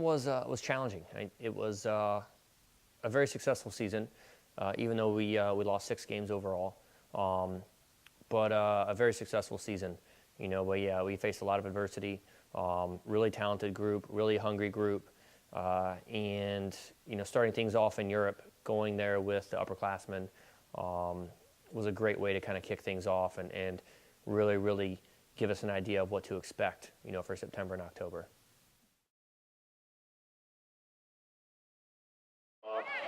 was challenging. It was a very successful season, even though we lost 6 games overall. But a very successful season. You know, we faced a lot of adversity. Really talented group, really hungry group, and you know, starting things off in Europe, going there with the upperclassmen was a great way to kind of kick things off and really give us an idea of what to expect, you know, for September and October.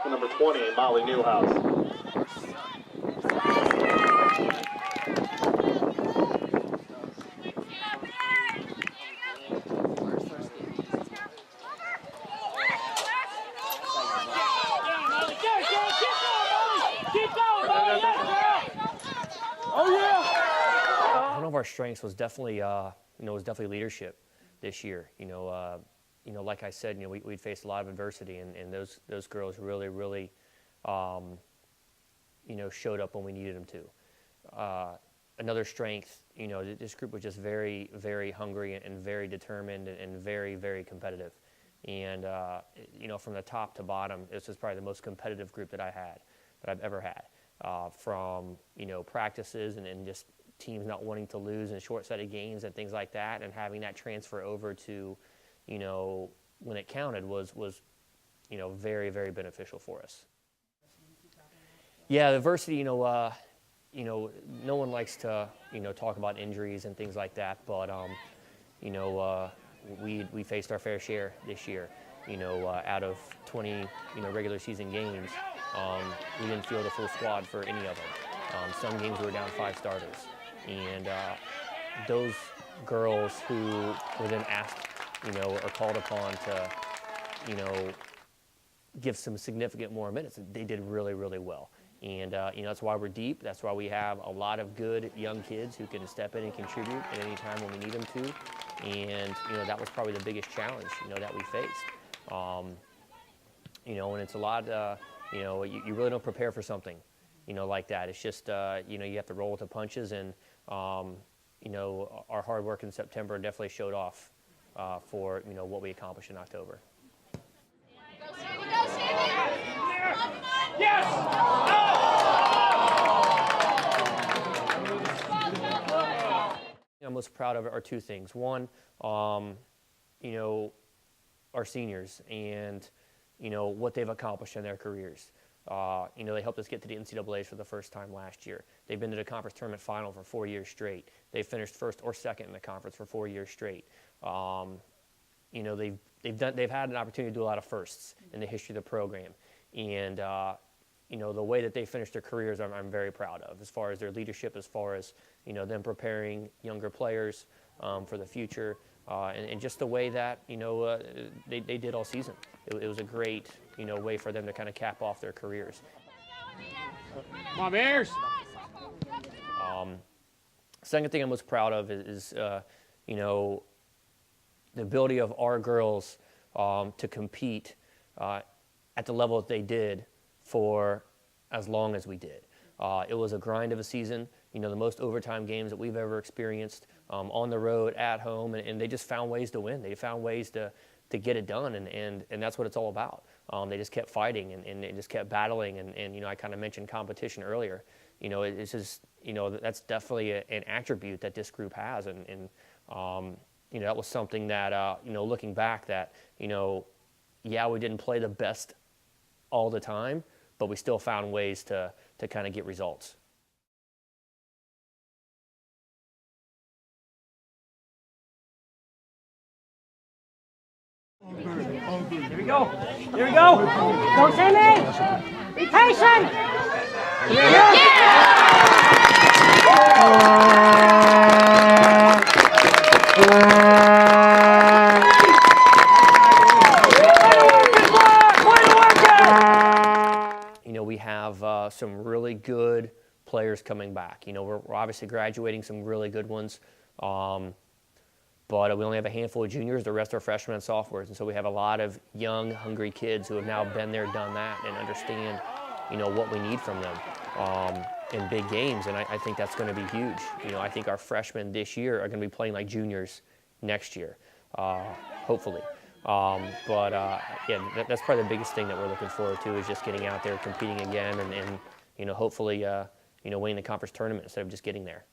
Number 20, Molly Newhouse. One of our strengths was definitely, leadership this year. You know, like I said, you know, we'd faced a lot of adversity, and those girls really, you know, showed up when we needed them to. Another strength, you know, this group was just very hungry and very determined and very competitive. And you know, from the top to bottom, this was probably the most competitive group that I've ever had. From, you know, practices and just teams not wanting to lose in a short set of games and things like that, and having that transfer over to, you know, when it counted was you know, very beneficial for us. Yeah, adversity, you know, no one likes to, you know, talk about injuries and things like that, but you know, we faced our fair share this year. You know, out of 20, you know, regular season games, we didn't field a full squad for any of them. Some games we were down 5 starters, and those girls who were then asked, you know, or called upon to, you know, give some significant more minutes, they did really well. And you know, that's why we're deep. That's why we have a lot of good young kids who can step in and contribute at any time when we need them to. And you know, that was probably the biggest challenge, you know, that we faced. You know, and it's a lot. You know, you really don't prepare for something, you know, like that. It's just you know, you have to roll with the punches, and you know, our hard work in September definitely showed off for, you know, what we accomplished in October. I'm most proud of are 2 things. One, you know, our seniors and, you know, what they've accomplished in their careers. You know, they helped us get to the NCAAs for the first time last year. They've been to the conference tournament final for 4 years straight. They finished first or second in the conference for 4 years straight. You know, they've had an opportunity to do a lot of firsts in the history of the program, and you know, the way that they finished their careers, I'm very proud of, as far as their leadership, as far as, you know, them preparing younger players for the future, and just the way that, you know, they did all season. It was a great, you know, way for them to kind of cap off their careers. Come on, Bears! Second thing I'm most proud of is you know, the ability of our girls to compete at the level that they did for as long as we did. It was a grind of a season, you know, the most overtime games that we've ever experienced, on the road, at home, and they just found ways to win. They found ways to get it done, and that's what it's all about. They just kept fighting and they just kept battling, and you know, I kind of mentioned competition earlier. You know, it's just, you know, that's definitely an attribute that this group has, and you know, that was something that, you know, looking back, that, you know, yeah, we didn't play the best all the time, but we still found ways to kind of get results. Here we go. Here we go. Don't say me. Be patient. You know, we have some really good players coming back. You know, we're obviously graduating some really good ones. But we only have a handful of juniors. The rest are freshmen and sophomores. And so we have a lot of young, hungry kids who have now been there, done that, and understand, you know, what we need from them in big games. And I think that's going to be huge. You know, I think our freshmen this year are going to be playing like juniors next year, hopefully. Yeah, that's probably the biggest thing that we're looking forward to is just getting out there, competing again, and hopefully winning the conference tournament instead of just getting there.